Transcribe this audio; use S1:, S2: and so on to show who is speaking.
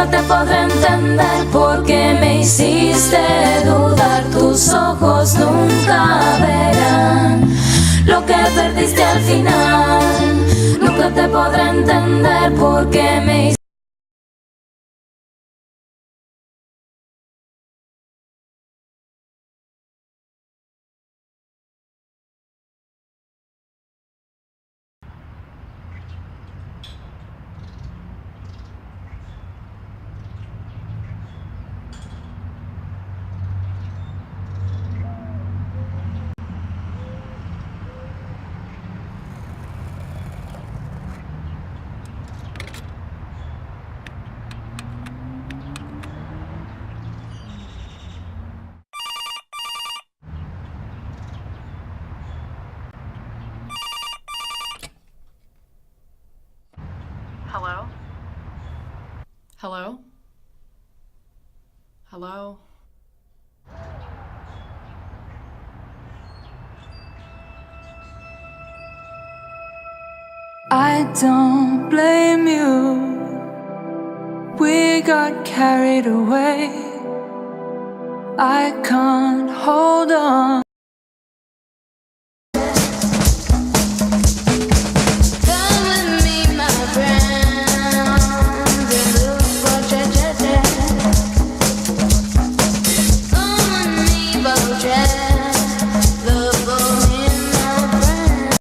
S1: Nunca te podré entender porque me hiciste dudar. Tus ojos nunca verán lo que perdiste al final. Nunca te podré entender porque me hiciste.
S2: Hello? Hello? Hello?
S3: I don't blame you. We got carried away. I can't hold on.